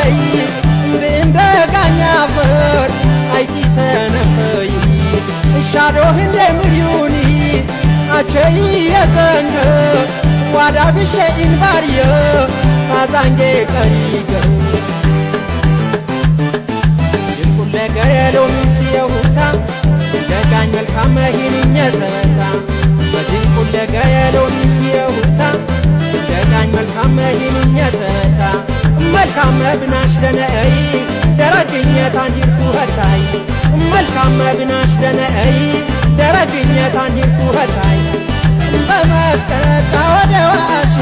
ወረይ እንደጋኛ ፈር አይቲ ተነፈይ ሻዶህ እንደምዩኒ አቸይ የዘንገ ዋዳ ብሸኢን ባርየ አዛንጌ ቀሪገ ይኩለ ገየሎሚ ሲየውታ እንደጋኝ መልካም መሂንኘተታ በድኩለ ገየሎሚ ሲየውታ እንደጋኝ መልካም መሂንኘተታ መልካም መብናሽ ደነአይ ደረግኘታን ሂርኩ ኸታይ መልካም መብናሽ ደነአይ ደረግኘታን ሂርኩ ኸታይ በመስቀጫ ወደ ዋሽ